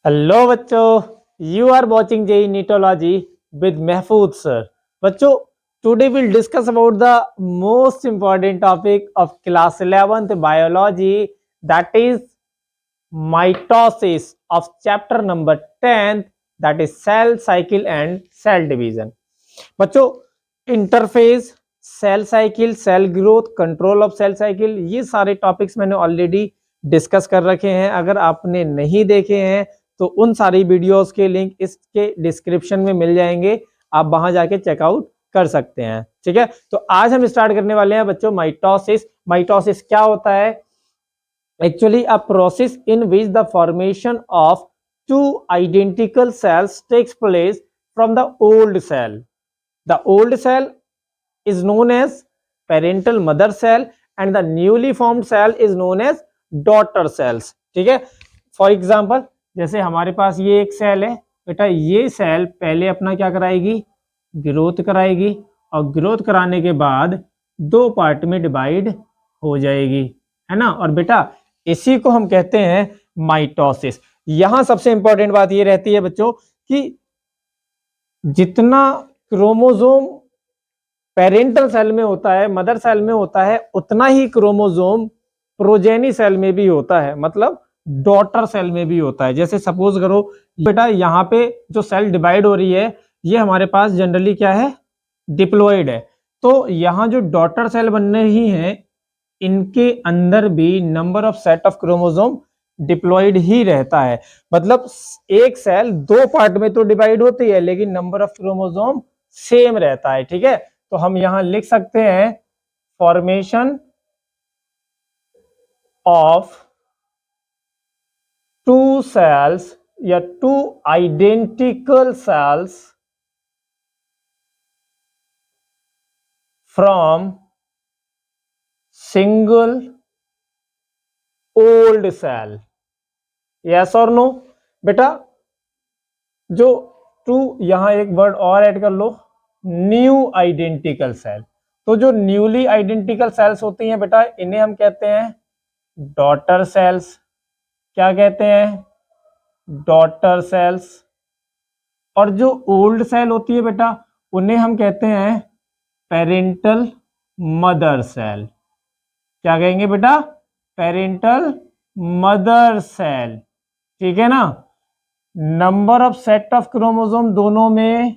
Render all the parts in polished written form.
Hello बच्चों, you are watching JEE NEETology with Mahfooz sir. बच्चों, today will discuss about the most important topic of class 11th biology, that is mitosis of chapter number 10, that is cell cycle and cell division. बच्चों, interface, cell cycle, cell growth, control of cell cycle, ये सारे topics मैंने already discuss कर रखे हैं। अगर आपने नहीं देखे हैं तो उन सारी वीडियोस के लिंक इसके डिस्क्रिप्शन में मिल जाएंगे, आप वहां जाके चेकआउट कर सकते हैं। ठीक है, तो आज हम स्टार्ट करने वाले हैं बच्चों माइटोसिस। माइटोसिस क्या होता है? Actually a process in which the formation of two identical cells takes place from the old cell. The old cell is known as parental mother cell and the newly formed cell is known as daughter cells। ठीक है, for example जैसे हमारे पास ये एक cell है बेटा, ये cell पहले अपना क्या कराएगी? ग्रोथ कराएगी, और ग्रोथ कराने के बाद दो पार्ट में डिवाइड हो जाएगी, है ना। और बेटा इसी को हम कहते हैं माइटोसिस। यहां सबसे इंपॉर्टेंट बात ये रहती है बच्चों कि जितना क्रोमोसोम पेरेंटल सेल में होता है, मदर सेल में होता है, उतना ही क्रोमोसोम प्रोजेनी सेल में भी होता है, मतलब डॉटर सेल में भी होता है। जैसे सपोज करो बेटा, यहाँ पे जो सेल डिवाइड हो रही है ये हमारे पास जनरली क्या है? डिप्लॉइड है। तो यहाँ जो डॉटर सेल बन रही हैं इनके अंदर भी number of set of chromosome diploid ही रहता है। मतलब एक सेल दो पार्ट में तो डिवाइड होती है लेकिन नंबर ऑफ क्रोमोसोम सेम रहता है। ठीक है, तो हम यहां लिख सकते हैं फॉर्मेशन ऑफ टू सेल्स या two identical cells from single old cell. Yes और नो? बेटा जो टू, यहां एक वर्ड और ऐड कर लो, न्यू आइडेंटिकल सेल। तो जो न्यूली आइडेंटिकल सेल्स होती हैं बेटा, इन्हें हम कहते हैं डॉटर सेल्स। क्या कहते हैं? Daughter cells. और जो ओल्ड सेल होती है बेटा, उन्हें हम कहते हैं पेरेंटल मदर सेल। क्या कहेंगे बेटा? Parental mother cell. ठीक है ना। Number of set of chromosome दोनों में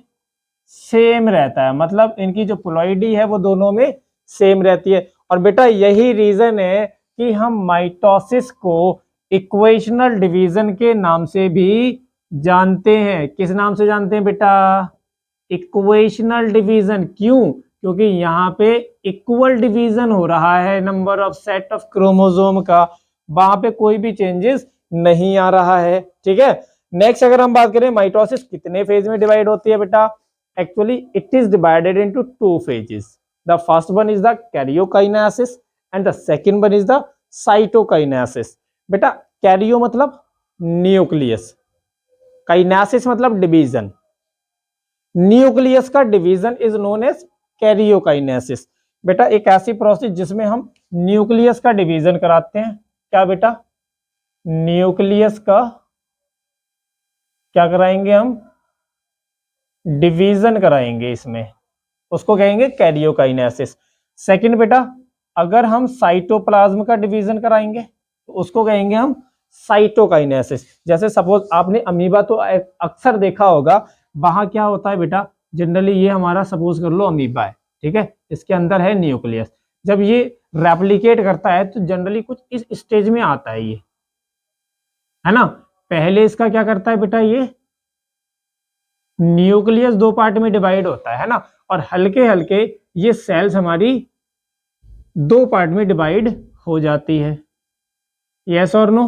सेम रहता है, मतलब इनकी जो प्लॉइडी है वो दोनों में सेम रहती है। और बेटा यही रीजन है कि हम माइटोसिस को इक्वेशनल डिवीजन के नाम से भी जानते हैं। किस नाम से जानते हैं बेटा? Equational division. क्यों? क्योंकि यहाँ पे इक्वल डिवीजन हो रहा है number of set of chromosome का, वहां पे कोई भी चेंजेस नहीं आ रहा है। ठीक है, नेक्स्ट अगर हम बात करें माइटोसिस कितने फेज में डिवाइड होती है बेटा? Actually, it is divided into two phases. The first one is the karyokinesis and the second one is the cytokinesis. बेटा कैरियो मतलब न्यूक्लियस, काइनेसिस मतलब डिवीजन। न्यूक्लियस का division is known as karyokinesis. बेटा एक ऐसी प्रोसेस जिसमें हम nucleus का डिवीजन कराते हैं। क्या बेटा? न्यूक्लियस का क्या कराएंगे हम? डिवीजन कराएंगे इसमें, उसको कहेंगे कैरियोकाइनेसिस। सेकंड बेटा, अगर हम साइटोप्लाज्म का डिवीजन कराएंगे तो उसको कहेंगे हम साइटोकाइनेसिस। जैसे सपोज आपने अमीबा तो अक्सर देखा होगा, वहां क्या होता है बेटा? जनरली ये हमारा सपोज कर लो अमीबा है, ठीक है, इसके अंदर है न्यूक्लियस। जब ये रेप्लिकेट करता है तो जनरली कुछ इस स्टेज में आता है, ये है ना। पहले इसका क्या करता है बेटा? ये न्यूक्लियस दो पार्ट में डिवाइड होता है ना, और हल्के हल्के ये सेल्स हमारी दो पार्ट में डिवाइड हो जाती है। यस और नो?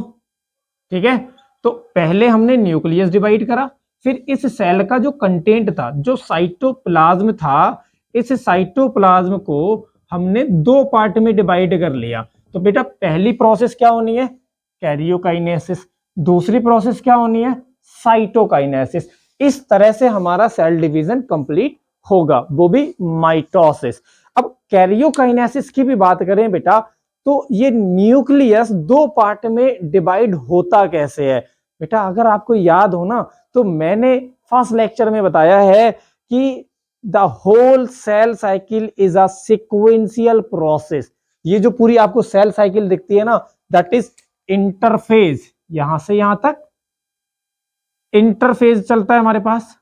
ठीक है, तो पहले हमने न्यूक्लियस डिवाइड करा, फिर इस सेल का जो कंटेंट था, जो साइटोप्लाज्म था, इस साइटोप्लाज्म को हमने दो पार्ट में डिवाइड कर लिया। तो बेटा पहली प्रोसेस क्या होनी है? कैरियोकाइनेसिस। दूसरी प्रोसेस क्या होनी है? साइटोकाइनेसिस। इस तरह से हमारा सेल डिवीजन कंप्लीट होगा, वो भी माइटोसिस। अब कैरियोकाइनेसिस की भी बात करें बेटा, तो ये न्यूक्लियस दो पार्ट में डिवाइड होता कैसे है? बेटा अगर आपको याद हो ना, तो मैंने फर्स्ट लेक्चर में बताया है कि the whole cell cycle is a sequential process. ये जो पूरी आपको सेल साइकिल दिखती है ना, दैट इज इंटरफेज। यहां से यहां तक इंटरफेज चलता है हमारे पास,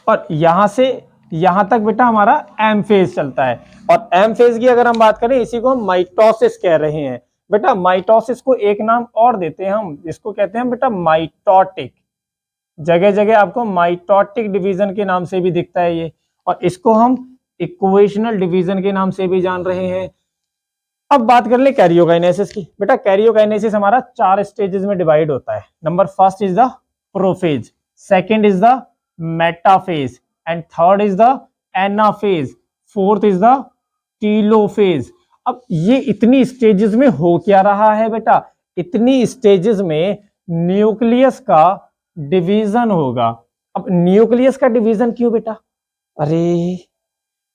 और यहां से यहां तक बेटा हमारा एम फेज चलता है। और एम फेज की अगर हम बात करें, इसी को हम माइटोसिस कह रहे हैं। बेटा माइटोसिस को एक नाम और देते हैं हम, इसको कहते हैं बेटा माइटोटिक। जगह जगह आपको माइटोटिक डिवीजन के नाम से भी दिखता है ये, और इसको हम इक्वेशनल डिवीजन के नाम से भी जान रहे हैं। अब बात कर ले कैरियोकाइनेसिस की। बेटा कैरियोकाइनेसिस हमारा 4 स्टेजेस में डिवाइड होता है। Number first is the prophase, second is the metaphase, and third is the anaphase, fourth is the telophase. अब ये इतनी स्टेजेस में हो क्या रहा है बेटा, इतनी स्टेजेस में न्यूक्लियस का डिवीजन होगा। अब न्यूक्लियस का डिवीजन क्यों बेटा? अरे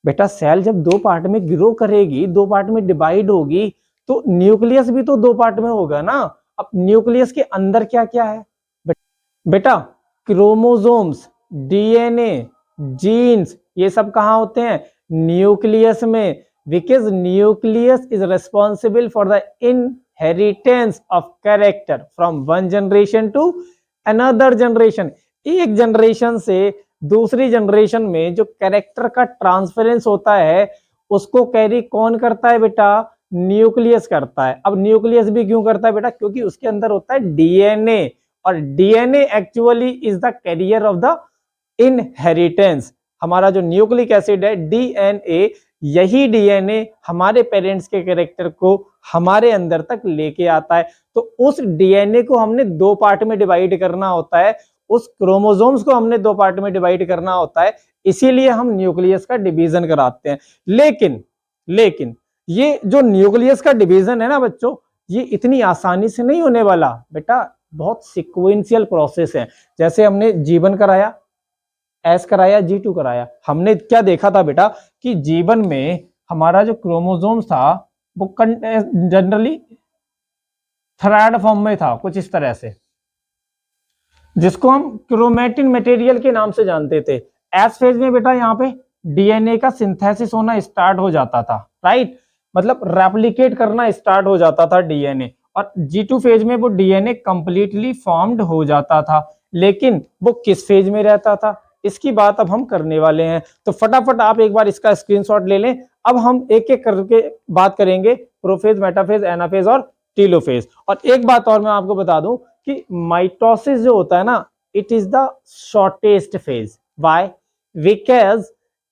बेटा सेल जब दो पार्ट में ग्रो करेगी, दो पार्ट में डिवाइड होगी, तो न्यूक्लियस भी तो दो पार्ट में होगा ना। अब न्यूक्लियस के अंदर क्या क्या है बेटा? क्रोमोसोम्स, डीएनए, जीन्स, ये सब कहां होते हैं? न्यूक्लियस में। Because nucleus is responsible for the inheritance of character from one generation to another generation. एक जनरेशन से दूसरी जनरेशन में जो कैरेक्टर का ट्रांसफरेंस होता है, उसको कैरी कौन करता है बेटा? न्यूक्लियस करता है। अब न्यूक्लियस भी क्यों करता है बेटा? क्योंकि उसके अंदर होता है डीएनए, और DNA actually is the carrier of the inheritance. हमारा जो न्यूक्लिक एसिड है डीएनए, यही डीएनए हमारे पेरेंट्स के कैरेक्टर को हमारे अंदर तक लेके आता है। तो उस डीएनए को हमने दो पार्ट में डिवाइड करना होता है, उस क्रोमोसोम्स को हमने दो पार्ट में डिवाइड करना होता है, इसीलिए हम न्यूक्लियस का डिवीजन कराते हैं। लेकिन ये जो न्यूक्लियस का डिवीजन है ना बच्चों, ये इतनी आसानी से नहीं होने वाला बेटा, बहुत सिक्वेंशियल प्रोसेस है। जैसे हमने जीवन कराया, एस कराया, G2 कराया, हमने क्या देखा था बेटा कि जीवन में हमारा जो क्रोमोसोम्स था वो जनरली थ्रेड फॉर्म में था, कुछ इस तरह से, जिसको हम क्रोमेटिन मटेरियल के नाम से जानते थे। एस फेज में बेटा यहाँ पे डीएनए का सिंथेसिस होना स्टार्ट हो जाता था, राइट, मतलब रेप्लिकेट करना स्टार्ट हो जाता था डीएनए। और G2 फेज में वो डीएनए कंप्लीटली फॉर्म्ड हो जाता था। लेकिन वो किस फेज में रहता था, इसकी बात अब हम करने वाले हैं। तो फटाफट आप एक बार इसका स्क्रीनशॉट ले लें। अब हम एक एक करके बात करेंगे, प्रोफेज, मेटाफेज, एनाफेज और टीलोफेज। और एक बात और मैं आपको बता दूं कि माइटोसिस जो होता है ना, it is the shortest phase. Why? Because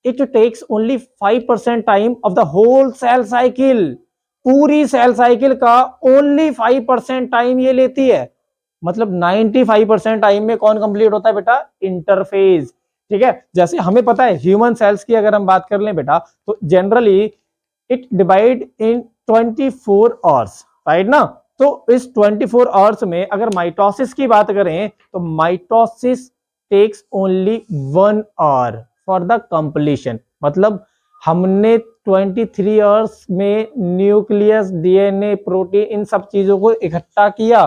it takes only 5% time of the whole cell cycle. पूरी सेल साइकिल का ओनली 5% टाइम ये लेती है। मतलब 95% टाइम में कौन कंप्लीट होता है बेटा? इंटरफेज। ठीक है, जैसे हमें पता है ह्यूमन सेल्स की अगर हम बात कर लें बेटा, तो generally it divide in 24 hours, right ना। तो इस 24 आवर्स में अगर माइटोसिस की बात करें, तो mitosis takes only 1 hour for the completion. मतलब हमने 23 आवर्स में न्यूक्लियस, डीएनए, प्रोटीन, इन सब चीजों को इकट्ठा किया,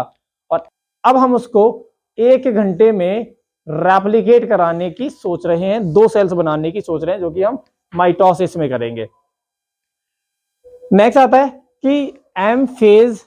और अब हम उसको 1 घंटे में रेप्लिकेट कराने की सोच रहे हैं, 2 सेल्स बनाने की सोच रहे हैं, जो कि हम माइटोसिस में करेंगे। नेक्स्ट आता है कि एम फेज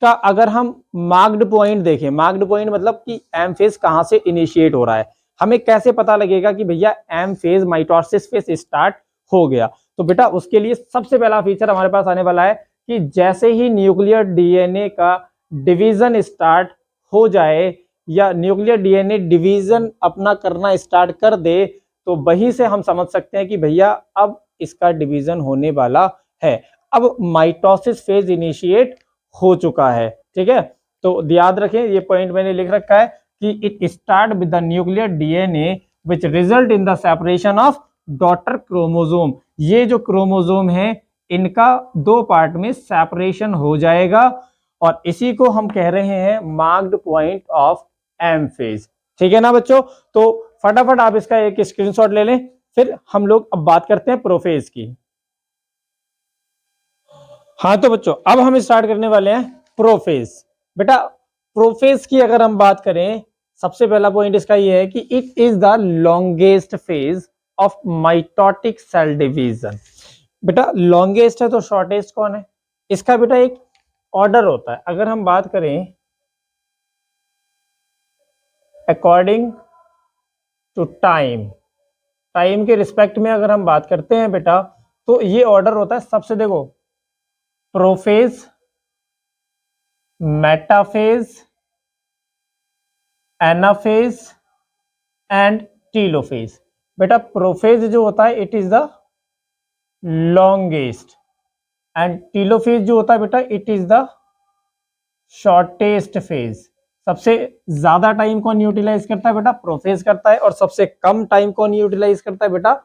का अगर हम मार्क्ड पॉइंट देखें, मार्क्ड पॉइंट मतलब कि एम फेज कहां से इनिशिएट हो रहा है, हमें कैसे पता लगेगा कि भैया M phase, mitosis phase start हो गया। तो बेटा उसके लिए सबसे पहला फीचर हमारे पास आने वाला है कि जैसे ही न्यूक्लियर डीएनए का डिवीजन स्टार्ट हो जाए, या न्यूक्लियर डीएनए डिवीजन अपना करना स्टार्ट कर दे, तो वहीं से हम समझ सकते हैं कि भैया अब इसका डिवीजन होने वाला है, अब माइटोसिस फेज इनिशिएट हो चुका है। ठीक है, तो याद रखें, ये पॉइंट मैंने लिख रखा है कि it start with the nuclear DNA which result in the separation of daughter chromosome. ये जो क्रोमोसोम है, इनका 2 पार्ट में सेपरेशन हो जाएगा, और इसी को हम कह रहे हैं marked point of M phase. ठीक है ना बच्चों, तो फटाफट आप इसका एक स्क्रीनशॉट ले लें, फिर हम लोग अब बात करते हैं प्रोफेज की। हाँ तो बच्चों अब हम स्टार्ट करने वाले हैं प्रोफेज। बेटा प्रोफेज की अगर हम बात करें, सबसे पहला पॉइंट इसका ये है कि it is the longest phase of mitotic cell division. बेटा लॉन्गेस्ट है तो शॉर्टेस्ट कौन है? इसका बेटा एक ऑर्डर होता है। अगर हम बात करें अकॉर्डिंग टू टाइम, टाइम के रिस्पेक्ट में अगर हम बात करते हैं बेटा, तो ये ऑर्डर होता है। सबसे देखो, prophase, metaphase, anaphase and telophase. बेटा प्रोफेज जो होता है it is the longest and telophase जो होता है बेटा it is the shortest phase. सबसे ज्यादा टाइम कौन यूटिलाइज करता है बेटा? प्रोफेज करता है। और सबसे कम टाइम कौन यूटिलाइज करता है बेटा?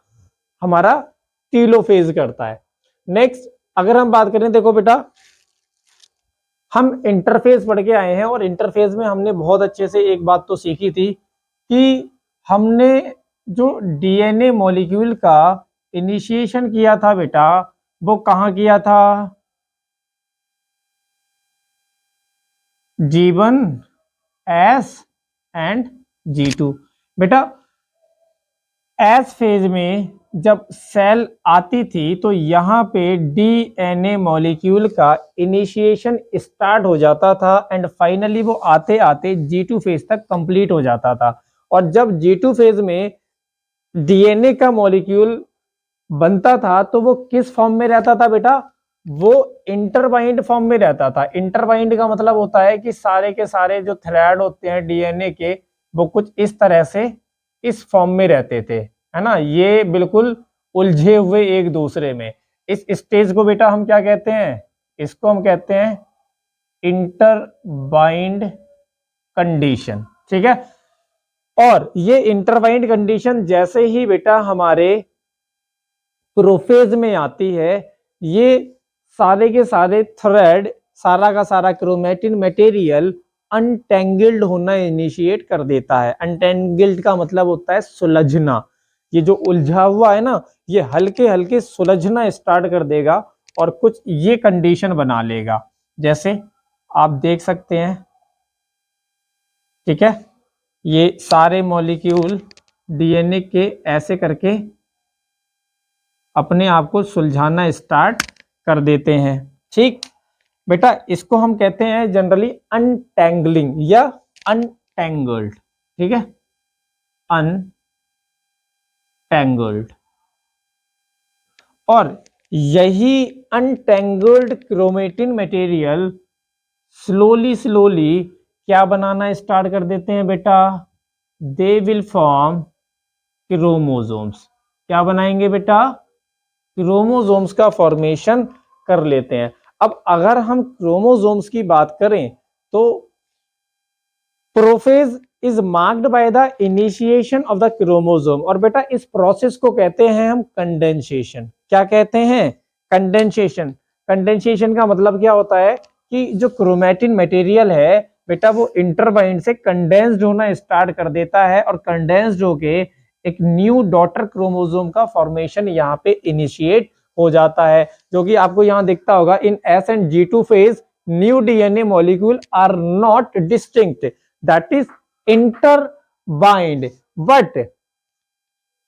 हमारा टीलोफेज करता है। नेक्स्ट अगर हम बात करें, देखो बेटा हम इंटरफेस पढ़ के आए हैं और इंटरफेस में हमने बहुत अच्छे से एक बात तो सीखी थी कि हमने जो डीएनए मॉलिक्यूल का इनिशिएशन किया था बेटा, वो कहाँ किया था? G1, S and G2। बेटा एस फेज में जब सेल आती थी तो यहाँ पे डीएनए मॉलिक्यूल का इनिशिएशन स्टार्ट हो जाता था एंड फाइनली वो आते आते G2 फेज तक कंप्लीट हो जाता था। और जब G2 फेज में डीएनए का मॉलिक्यूल बनता था तो वो किस फॉर्म में रहता था बेटा? वो इंटरबाइंड फॉर्म में रहता था। इंटरबाइंड का मतलब होता है कि सारे के सारे जो थ्रेड होते हैं डीएनए के, वो कुछ इस तरह से इस फॉर्म में रहते थे, है ना। ये बिल्कुल उलझे हुए एक दूसरे में। इस स्टेज को बेटा हम क्या कहते हैं? इसको हम कहते हैं इंटरबाइंड कंडीशन, ठीक है। और ये इंटरबाइंड कंडीशन जैसे ही बेटा हमारे प्रोफेज में आती है, ये सारे के सारे थ्रेड, सारा का सारा क्रोमेटिन मटेरियल अनटेंगल्ड होना इनिशिएट कर देता है। अनटेंगल्ड का मतलब होता है सुलझना। ये जो उलझा हुआ है ना, ये हल्के हल्के सुलझना स्टार्ट कर देगा और कुछ ये कंडीशन बना लेगा, जैसे आप देख सकते हैं, ठीक है। ये सारे मॉलिक्यूल डीएनए के ऐसे करके अपने आप को सुलझाना स्टार्ट कर देते हैं, ठीक बेटा। इसको हम कहते हैं जनरली अनटेंगलिंग या अनटेंगल्ड, ठीक है, अनटेंगल्ड। और यही untangled chromatin material slowly slowly क्या बनाना स्टार्ट कर देते हैं बेटा? They will form chromosomes. क्या बनाएंगे बेटा? क्रोमोसोम्स का फॉर्मेशन कर लेते हैं। अब अगर हम क्रोमोसोम्स की बात करें तो prophase is marked by the initiation of the chromosome. और बेटा इस प्रोसेस को कहते हैं हम कंडेंसेशन। क्या कहते हैं? कंडेंसेशन। कंडेंसेशन का मतलब क्या होता है कि जो क्रोमेटिन मटेरियल है बेटा, वो इंटरबाइंड से कंडेंस्ड होना स्टार्ट कर देता है और कंडेंस्ड होके एक न्यू डॉटर क्रोमोसोम का फॉर्मेशन यहाँ पे इनिशिएट हो जाता है, जो कि आपको यहाँ दिखता होगा। In S and G2 phase new DNA molecule are not distinct, that is intertwined, but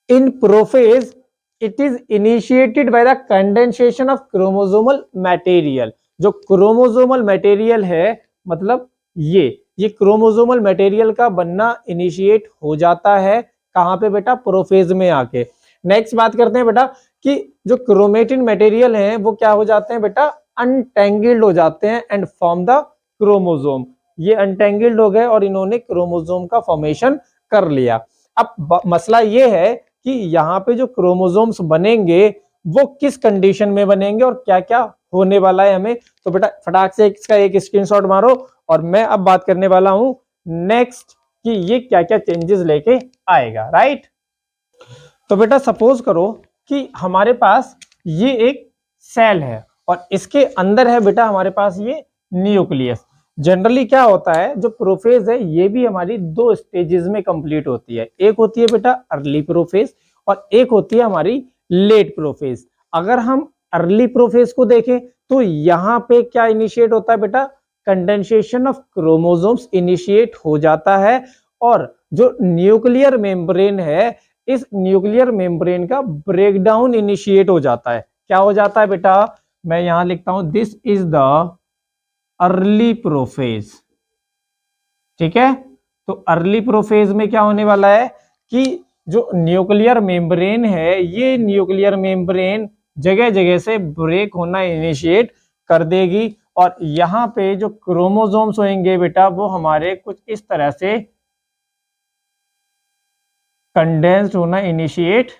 in prophase it is initiated by the condensation of chromosomal material. जो क्रोमोसोमल मटेरियल है, मतलब ये क्रोमोसोमल मटेरियल का बनना इनिशिएट हो जाता है कहां पे बेटा? प्रोफेज में आके। नेक्स्ट बात करते हैं बेटा कि जो क्रोमेटिन मटेरियल है वो क्या हो जाते हैं बेटा? अनटेंगल्ड हो जाते हैं एंड फॉर्म द क्रोमोसोम। ये अनटेंगल्ड हो गए और इन्होंने क्रोमोसोम का फॉर्मेशन कर लिया। अब मसला ये है कि यहाँ पे जो क्रोमोसोम्स बनेंगे वो किस कंडीशन में बनेंगे और क्या क्या होने वाला है हमें। तो बेटा फटाक से इसका एक स्क्रीनशॉट मारो और मैं अब बात करने वाला हूं नेक्स्ट कि ये क्या क्या चेंजेस लेके आएगा, राइट। तो बेटा सपोज करो कि हमारे पास ये एक सेल है और इसके अंदर है बेटा हमारे पास ये न्यूक्लियस। जनरली क्या होता है, जो प्रोफेज है ये भी हमारी दो स्टेजेस में कंप्लीट होती है। एक होती है बेटा अर्ली प्रोफेज और एक होती है हमारी लेट प्रोफेज। अगर हम अर्ली प्रोफेज को देखें तो यहाँ पे क्या इनिशिएट होता है बेटा, कंडेंसेशन ऑफ क्रोमोसोम्स इनिशिएट हो जाता है और जो न्यूक्लियर मेम्ब्रेन है, इस न्यूक्लियर मेम्ब्रेन का ब्रेकडाउन इनिशिएट हो जाता है। क्या हो जाता है बेटा, मैं यहां लिखता हूं this is the early prophase. ठीक है, तो अर्ली प्रोफेज में क्या होने वाला है कि जो न्यूक्लियर मेम्ब्रेन है, ये न्यूक्लियर मेम्ब्रेन जगह जगह से ब्रेक होना इनिशिएट कर देगी और यहाँ पे जो क्रोमोसोम्स होंगे बेटा वो हमारे कुछ इस तरह से कंडेंस्ड होना इनिशिएट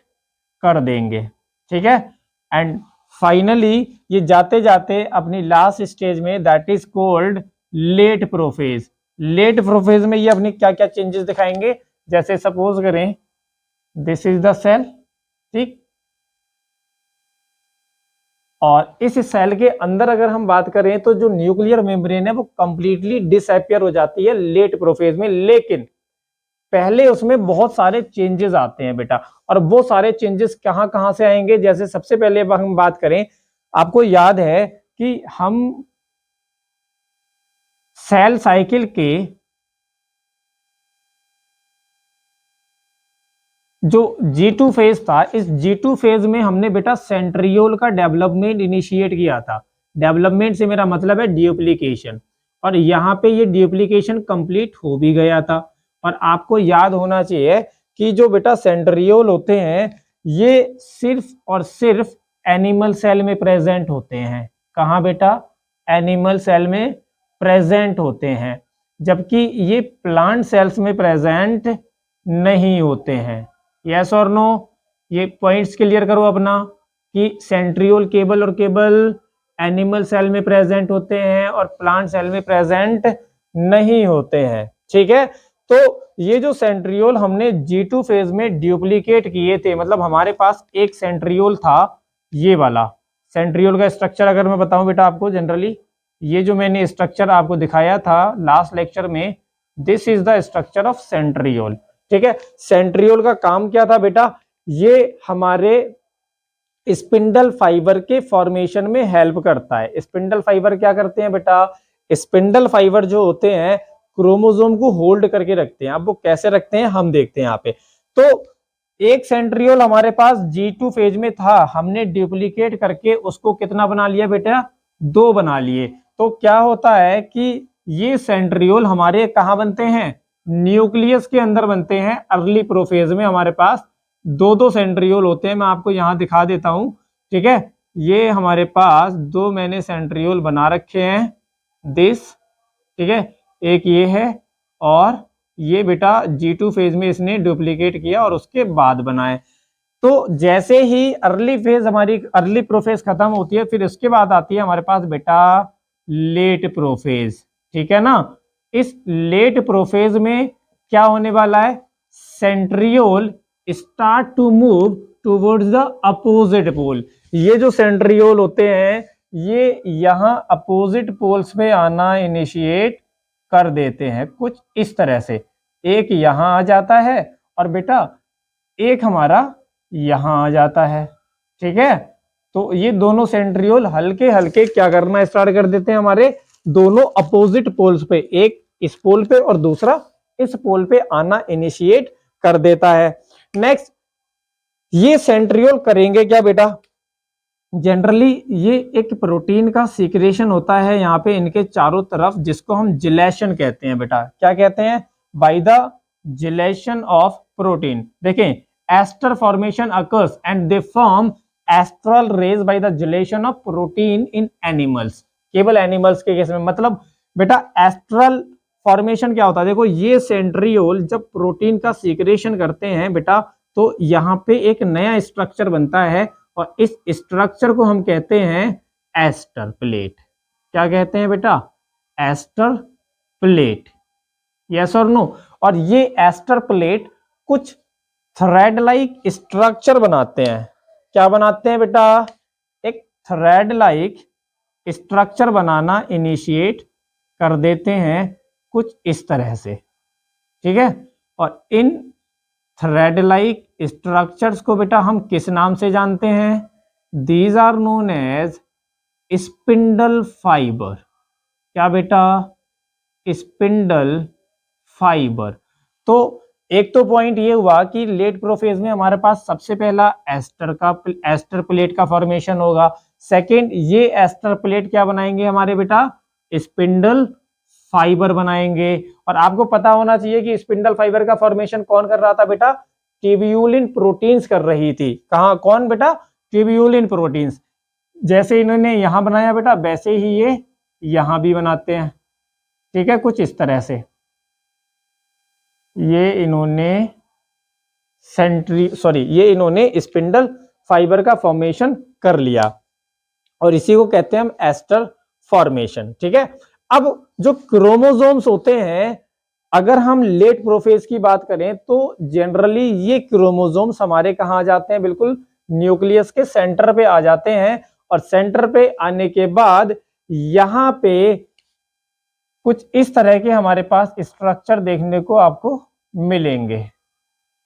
कर देंगे। ठीक है, एंड फाइनली ये जाते जाते अपनी लास्ट स्टेज में that is called late prophase. Late prophase में ये अपनी क्या क्या चेंजेस दिखाएंगे, जैसे सपोज करें दिस इज द सेल, ठीक, और इस सेल के अंदर अगर हम बात करें तो जो न्यूक्लियर मेम्ब्रेन है वो कंप्लीटली डिसअपियर हो जाती है लेट प्रोफेज में, लेकिन पहले उसमें बहुत सारे चेंजेस आते हैं बेटा। और वो सारे चेंजेस कहां कहां से आएंगे, जैसे सबसे पहले हम बात करें, आपको याद है कि हम सेल साइकिल के जो G2 फेज था, इस G2 फेज में हमने बेटा सेंट्रियोल का डेवलपमेंट इनिशिएट किया था। डेवलपमेंट से मेरा मतलब है ड्यूप्लीकेशन, और यहाँ पे ये ड्यूप्लीकेशन कंप्लीट हो भी गया था। और आपको याद होना चाहिए कि जो बेटा सेंट्रियोल होते हैं ये सिर्फ और सिर्फ एनिमल सेल में प्रेजेंट होते हैं। कहाँ बेटा, एनिमल सेल में प्रेजेंट होते हैं, जबकि ये प्लांट सेल्स में प्रेजेंट नहीं होते हैं। यस और नो, ये पॉइंट्स क्लियर करो अपना कि सेंट्रियोल केबल और केबल एनिमल सेल में प्रेजेंट होते हैं और प्लांट सेल में प्रेजेंट नहीं होते हैं। ठीक है, तो ये जो सेंट्रियोल हमने G2 फेज में ड्यूप्लीकेट किए थे, मतलब हमारे पास एक सेंट्रियोल था, ये वाला सेंट्रियोल का स्ट्रक्चर अगर मैं बताऊं बेटा आपको, जनरली ये जो मैंने स्ट्रक्चर आपको दिखाया था लास्ट लेक्चर में, this is the structure of centriole. ठीक है, सेंट्रियोल का काम क्या था बेटा, ये हमारे स्पिंडल फाइबर के फॉर्मेशन में हेल्प करता है। स्पिंडल फाइबर क्या करते हैं बेटा, स्पिंडल फाइबर जो होते हैं क्रोमोसोम को होल्ड करके रखते हैं। अब वो कैसे रखते हैं हम देखते हैं यहाँ पे। तो एक सेंट्रियोल हमारे पास G2 फेज में था, हमने डुप्लीकेट करके उसको कितना बना लिया बेटा, 2 बना लिए। तो क्या होता है कि ये सेंट्रियोल हमारे कहाँ बनते हैं, न्यूक्लियस के अंदर बनते हैं। अर्ली प्रोफेज में हमारे पास 2 सेंट्रियोल होते हैं, मैं आपको यहाँ दिखा देता हूँ। ठीक है, ये हमारे पास 2 मैंने सेंट्रियोल बना रखे हैं, दिस, ठीक है, एक ये है और ये बेटा G2 फेज में इसने डुप्लीकेट किया और उसके बाद बनाए। तो जैसे ही अर्ली फेज हमारी अर्ली प्रोफेज खत्म होती है, फिर उसके बाद आती है हमारे पास बेटा लेट प्रोफेज। ठीक है ना, इस लेट प्रोफेज में क्या होने वाला है, centriole start to move towards the opposite pole. ये जो सेंट्रियोल होते हैं ये यहाँ अपोजिट पोल्स पे आना इनिशिएट कर देते हैं, कुछ इस तरह से। एक यहाँ आ जाता है और बेटा एक हमारा यहाँ आ जाता है। ठीक है, तो ये दोनों सेंट्रियोल हल्के हल्के क्या करना स्टार्ट कर देते हैं, हमारे दोनों अपोजिट पोल्स पे, एक इस पोल पे और दूसरा इस पोल पे आना इनिशिएट कर देता है। नेक्स्ट, ये सेंट्रियोल करेंगे क्या बेटा, जनरली ये एक प्रोटीन का सीक्रेशन होता है यहाँ पे इनके चारों तरफ, जिसको हम जिलेशन कहते हैं बेटा। क्या कहते हैं, by the gelation of protein. देखें, aster formation occurs and they form astral rays by the gelation of protein in animals. केवल एनिमल्स के केस में, मतलब बेटा एस्ट्रल फॉर्मेशन क्या होता है, देखो ये सेंट्रियोल जब प्रोटीन का सीक्रेशन करते हैं बेटा, तो यहाँ पे एक नया स्ट्रक्चर बनता है और इस स्ट्रक्चर को हम कहते हैं एस्टर प्लेट। क्या कहते हैं बेटा, एस्टर प्लेट। यस और नो, और ये एस्टर प्लेट कुछ थ्रेड लाइक स्ट्रक्चर बनाते हैं। क्या बनाते हैं बेटा, एक थ्रेड लाइक स्ट्रक्चर बनाना इनिशिएट कर देते हैं कुछ इस तरह से। ठीक है, और इन थ्रेड लाइक स्ट्रक्चर्स को बेटा हम किस नाम से जानते हैं, these are known as spindle fibre. क्या बेटा? Spindle fibre. तो एक तो पॉइंट ये हुआ कि लेट प्रोफेज में हमारे पास सबसे पहला एस्टर प्लेट का फॉर्मेशन होगा। सेकंड, ये एस्टर प्लेट क्या बनाएंगे हमारे बेटा? स्पिंडल फाइबर बनाएंगे। और आपको पता होना चाहिए कि स्पिंडल फाइबर का फॉर्मेशन कौन कर रहा था बेटा? ट्यूब्यूलिन प्रोटीन्स कर रही थी। कहा? कौन बेटा? Tubulin proteins. जैसे इन्होंने यहां बनाया बेटा, वैसे ही ये यहां भी बनाते हैं। ठीक है, कुछ इस तरह से ये इन्होंने स्पिंडल फाइबर का फॉर्मेशन कर लिया और इसी को कहते हैं हम एस्टर फॉर्मेशन। ठीक है, अब जो क्रोमोसोम्स होते हैं, अगर हम लेट प्रोफेज की बात करें तो जनरली ये क्रोमोसोम्स हमारे कहां आ जाते हैं? बिल्कुल न्यूक्लियस के सेंटर पे आ जाते हैं। और सेंटर पे आने के बाद यहां पे कुछ इस तरह के हमारे पास स्ट्रक्चर देखने को आपको मिलेंगे।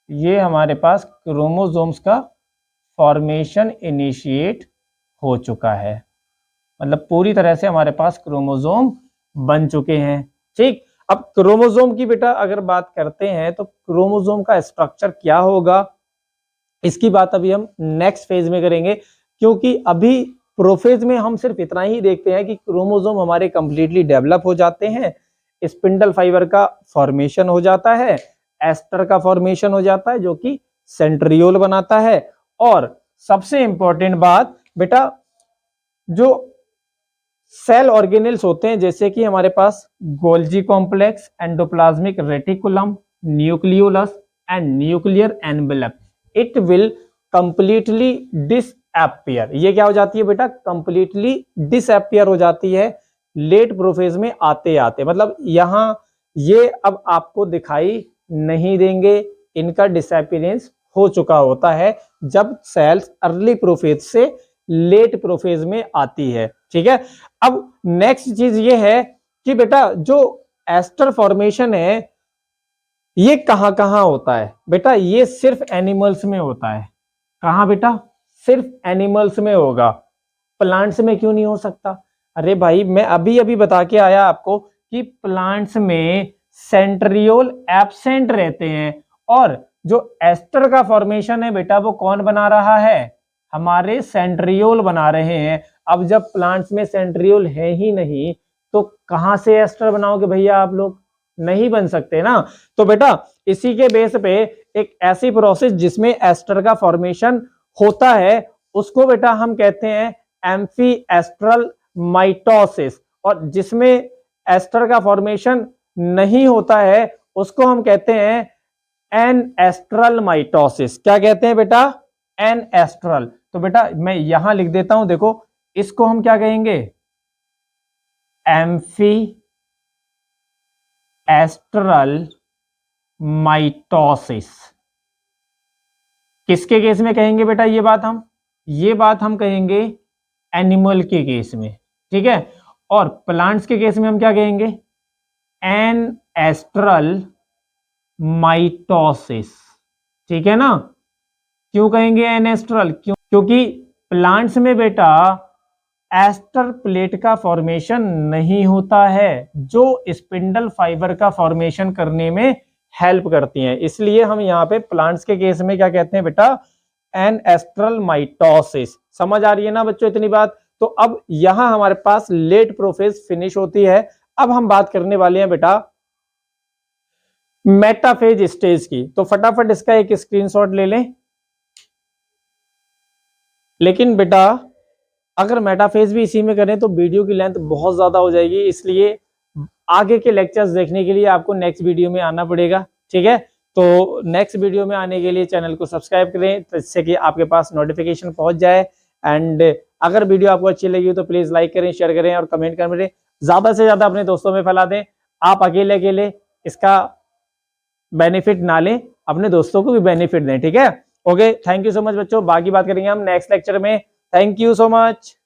ये हमारे पास क्रोमोसोम्स का फॉर्मेशन इनिशिएट हो चुका है, मतलब पूरी तरह से हमारे पास क्रोमोसोम बन चुके हैं। ठीक, अब क्रोमोसोम की बेटा अगर बात करते हैं तो क्रोमोसोम का स्ट्रक्चर क्या होगा, इसकी बात अभी हम नेक्स्ट फेज में करेंगे, क्योंकि अभी प्रोफेज में हम सिर्फ इतना ही देखते हैं कि क्रोमोसोम हमारे कंप्लीटली डेवलप हो जाते हैं, स्पिंडल फाइबर का फॉर्मेशन हो जाता है, एस्टर का फॉर्मेशन हो जाता है जो कि सेंट्रियोल बनाता है। और सबसे इंपॉर्टेंट बात बेटा, जो सेल ऑर्गेनेल्स होते हैं जैसे कि हमारे पास Golgi complex, endoplasmic reticulum, nucleolus and nuclear envelope, it will completely disappear. ये क्या हो जाती है बेटा? कंप्लीटली डिसअपियर हो जाती है लेट प्रोफेज में आते आते, मतलब यहां ये अब आपको दिखाई नहीं देंगे, इनका डिसअपियरेंस हो चुका होता है जब सेल्स अर्ली प्रोफेज से लेट प्रोफेज में आती है। ठीक है, अब नेक्स्ट चीज ये है कि बेटा जो एस्टर फॉर्मेशन है ये कहां कहां होता है बेटा? ये सिर्फ एनिमल्स में होता है। कहां बेटा? सिर्फ एनिमल्स में होगा, प्लांट्स में क्यों नहीं हो सकता? अरे भाई, मैं अभी अभी बता के आया आपको कि प्लांट्स में सेंट्रियोल एब्सेंट रहते हैं और जो एस्टर का फॉर्मेशन है बेटा वो कौन बना रहा है? हमारे सेंट्रियोल बना रहे हैं। अब जब प्लांट्स में सेंट्रियोल है ही नहीं तो कहां से एस्टर बनाओगे भैया? आप लोग नहीं बन सकते ना। तो बेटा इसी के बेस पे एक ऐसी प्रोसेस जिसमें एस्टर का फॉर्मेशन होता है उसको बेटा हम कहते हैं एम्फी एस्ट्रल माइटोसिस, और जिसमें एस्टर का फॉर्मेशन नहीं होता है उसको हम कहते हैं एन एस्ट्रल माइटोसिस। क्या कहते हैं बेटा? Anastral. तो बेटा मैं यहां लिख देता हूं, देखो इसको हम क्या कहेंगे? Amphi astral mitosis. किसके केस में कहेंगे बेटा ये बात हम कहेंगे एनिमल के केस में। ठीक है, और प्लांट्स के केस में हम क्या कहेंगे? Anastral mitosis. ठीक है ना? क्यों कहेंगे एन एस्ट्रल? क्योंकि प्लांट्स में बेटा एस्टर प्लेट का फॉर्मेशन नहीं होता है जो स्पिंडल फाइबर का फॉर्मेशन करने में हेल्प करती हैं, इसलिए हम यहाँ पे प्लांट्स के केस में क्या कहते हैं बेटा? Anastral mitosis. समझ आ रही है ना बच्चों इतनी बात? तो अब यहां हमारे पास लेट प्रोफेज फिनिश होती है। अब हम बात करने वाले हैं बेटा मेटाफेज स्टेज की, तो फटाफट इसका एक स्क्रीनशॉट ले लें। लेकिन बेटा अगर मेटाफेज भी इसी में करें तो वीडियो की लेंथ बहुत ज्यादा हो जाएगी, इसलिए आगे के लेक्चर्स देखने के लिए आपको नेक्स्ट वीडियो में आना पड़ेगा। ठीक है, तो नेक्स्ट वीडियो में आने के लिए चैनल को सब्सक्राइब करें जिससे कि आपके पास नोटिफिकेशन पहुंच जाए। एंड अगर वीडियो आपको अच्छी लगी हो तो प्लीज लाइक करें, शेयर करें और कमेंट करें, ज्यादा से ज्यादा अपने दोस्तों में फैला दें। आप अकेले इसका बेनिफिट ना लें, अपने दोस्तों को भी बेनिफिट दें। ठीक है, okay, thank you so much बच्चों, बाकी बात करेंगे हम नेक्स्ट लेक्चर में। Thank you so much.